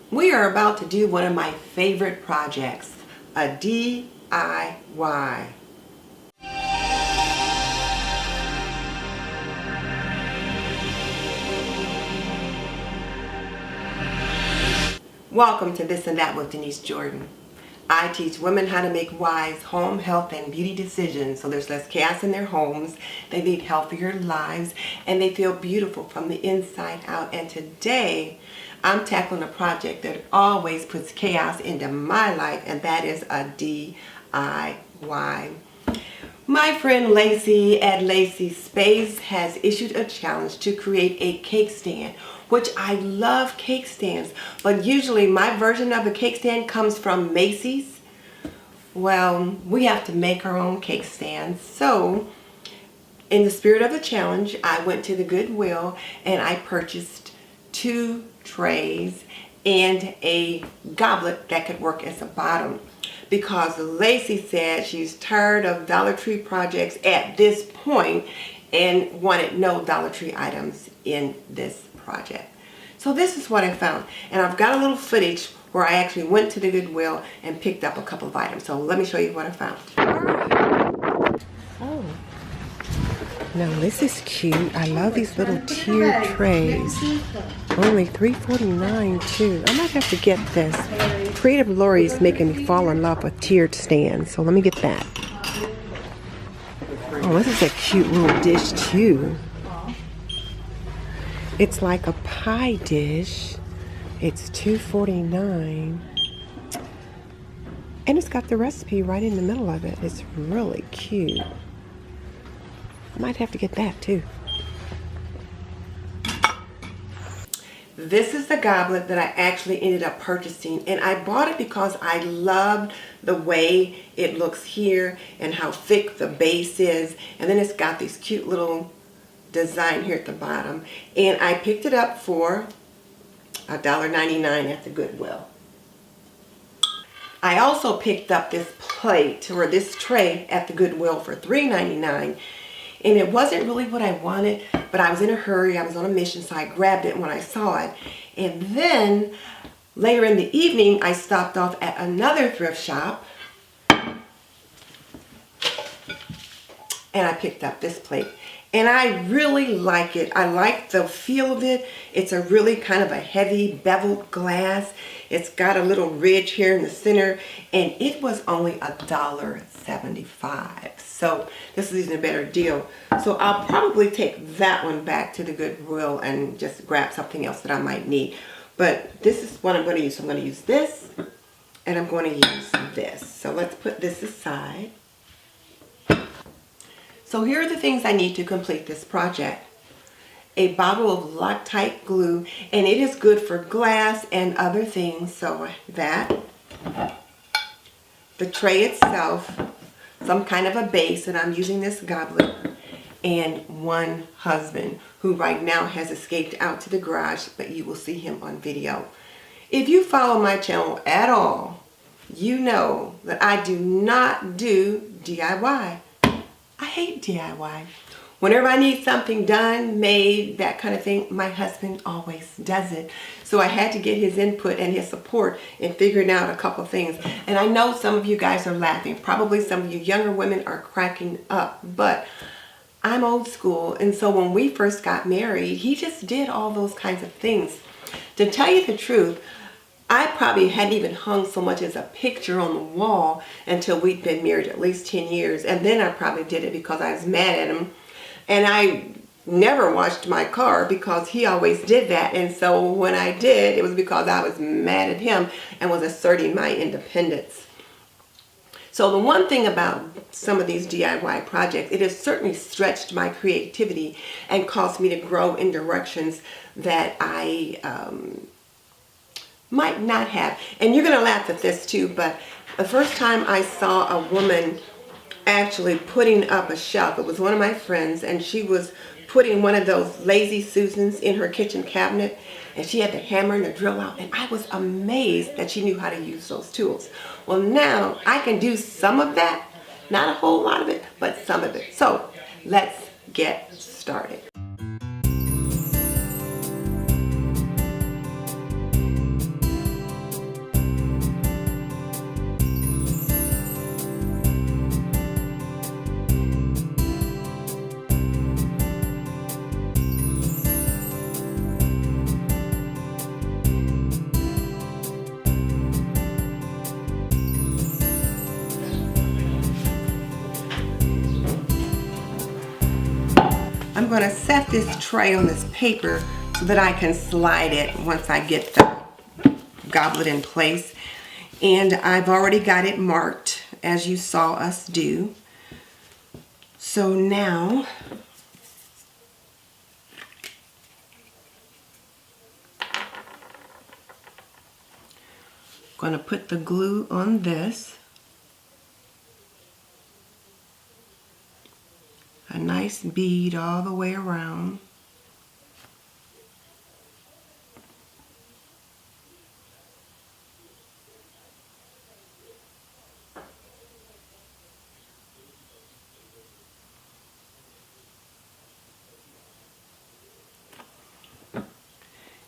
We are about to do one of my favorite projects, a DIY. Welcome to This and That with Denise Jordan. I teach women how to make wise home, health, and beauty decisions so there's less chaos in their homes, they lead healthier lives, and they feel beautiful from the inside out. And today, I'm tackling a project that always puts chaos into my life, and that is a DIY. My friend Lacee at Lacee Space has issued a challenge to create a cake stand, which I love cake stands, but usually my version of a cake stand comes from Macy's. Well, we have to make our own cake stands. So, in the spirit of the challenge, I went to the Goodwill and I purchased 2 trays and a goblet that could work as a bottom, because Lacee said she's tired of Dollar Tree projects at this point and wanted no Dollar Tree items in this project. So this is what I found, and I've got a little footage where I actually went to the Goodwill and picked up a couple of items. So let me show you what I found. Oh, now this is cute. I love these little tiered trays. Only $3.49 too. I might have to get this. Creative Lori's making me fall in love with tiered stands, so let me get that. Oh, this is a cute little dish too. It's like a pie dish. It's $2.49. And it's got the recipe right in the middle of it. It's really cute. I might have to get that too. This is the goblet that I actually ended up purchasing, and I bought it because I loved the way it looks here and how thick the base is, and then it's got these cute little design here at the bottom, and I picked it up for $1.99 at the Goodwill. I also picked up this plate or this tray at the Goodwill for $3.99. And it wasn't really what I wanted, but I was in a hurry. I was on a mission, so I grabbed it when I saw it. And then later in the evening, I stopped off at another thrift shop and I picked up this plate. And I really like it. I like the feel of it. It's a really kind of a heavy beveled glass. It's got a little ridge here in the center, and it was only $1.75. So this is even a better deal. So I'll probably take that one back to the Goodwill and just grab something else that I might need. But this is what I'm going to use. So I'm going to use this, and I'm going to use this. So let's put this aside. So here are the things I need to complete this project. A bottle of Loctite glue, and it is good for glass and other things. So that, the tray itself, some kind of a base, and I'm using this goblet, and one husband who right now has escaped out to the garage, but you will see him on video. If you follow my channel at all, you know that I do not do DIY. I hate DIY. Whenever I need something done, made, that kind of thing, my husband always does it. So I had to get his input and his support in figuring out a couple things. And I know some of you guys are laughing. Probably some of you younger women are cracking up. But I'm old school. And so when we first got married, he just did all those kinds of things. To tell you the truth, I probably hadn't even hung so much as a picture on the wall until we'd been married at least 10 years. And then I probably did it because I was mad at him. And I never washed my car because he always did that. And so when I did, it was because I was mad at him and was asserting my independence. So the one thing about some of these DIY projects, it has certainly stretched my creativity and caused me to grow in directions that I might not have. And you're going to laugh at this too, but the first time I saw a woman actually putting up a shelf, it was one of my friends, and she was putting one of those Lazy Susans in her kitchen cabinet, and she had the hammer and the drill out, and I was amazed that she knew how to use those tools. Well, now I can do some of that, not a whole lot of it, but some of it. So let's get started. I'm going to set this tray on this paper so that I can slide it once I get the goblet in place. And I've already got it marked as you saw us do. So now I'm going to put the glue on this. A nice bead all the way around.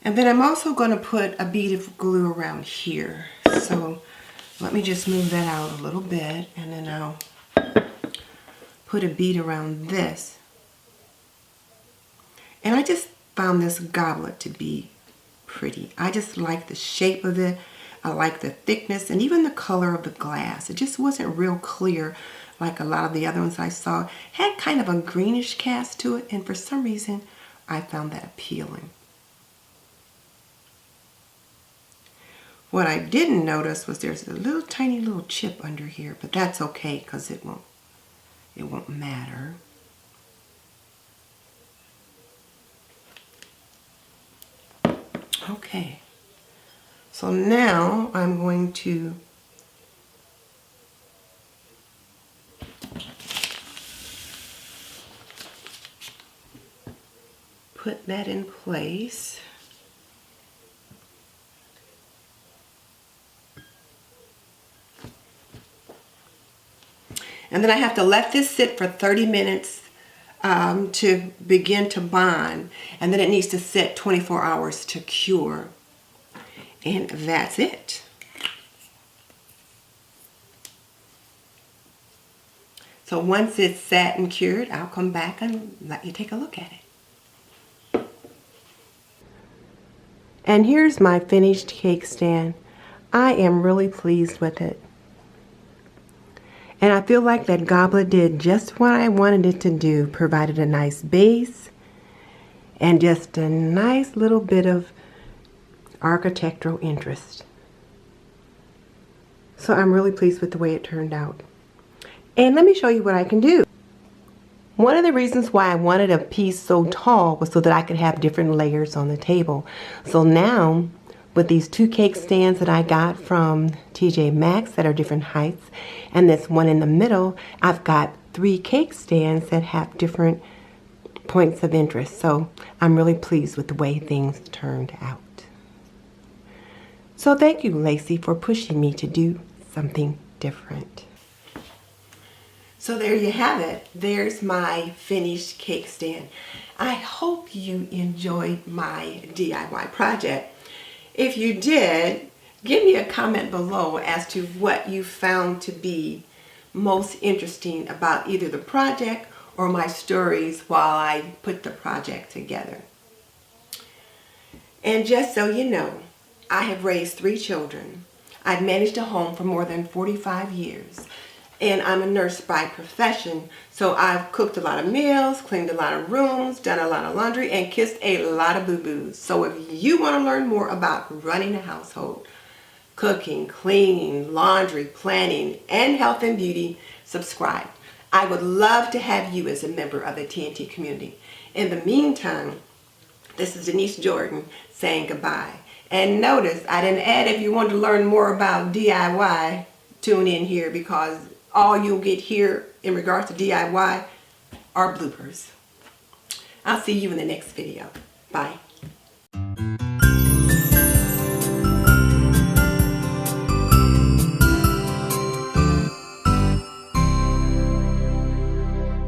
And then I'm also going to put a bead of glue around here. So let me just move that out a little bit, and then I'll put a bead around this. And I just found this goblet to be pretty. I just like the shape of it. I like the thickness and even the color of the glass. It just wasn't real clear like a lot of the other ones I saw. It had kind of a greenish cast to it, and for some reason I found that appealing. What I didn't notice was there's a little tiny little chip under here, but that's okay because it won't matter. Okay, so now I'm going to put that in place. And then I have to let this sit for 30 minutes to begin to bond. And then it needs to sit 24 hours to cure. And that's it. So once it's set and cured, I'll come back and let you take a look at it. And here's my finished cake stand. I am really pleased with it. And I feel like that goblet did just what I wanted it to do, provided a nice base and just a nice little bit of architectural interest. So I'm really pleased with the way it turned out. And let me show you what I can do. One of the reasons why I wanted a piece so tall was so that I could have different layers on the table. So now, with these 2 cake stands that I got from TJ Maxx that are different heights, and this one in the middle, I've got 3 cake stands that have different points of interest. So I'm really pleased with the way things turned out. So thank you, Lacey, for pushing me to do something different. So there you have it. There's my finished cake stand. I hope you enjoyed my DIY project. If you did, give me a comment below as to what you found to be most interesting about either the project or my stories while I put the project together. And just so you know, I have raised 3 children. I've managed a home for more than 45 years. And I'm a nurse by profession, so I've cooked a lot of meals, cleaned a lot of rooms, done a lot of laundry, and kissed a lot of boo-boos. So if you want to learn more about running a household, cooking, cleaning, laundry, planning, and health and beauty, subscribe. I would love to have you as a member of the TNT community. In the meantime, this is Denise Jordan saying goodbye. And notice I didn't add if you want to learn more about DIY, tune in here, because all you'll get here in regards to DIY are bloopers. I'll see you in the next video. Bye.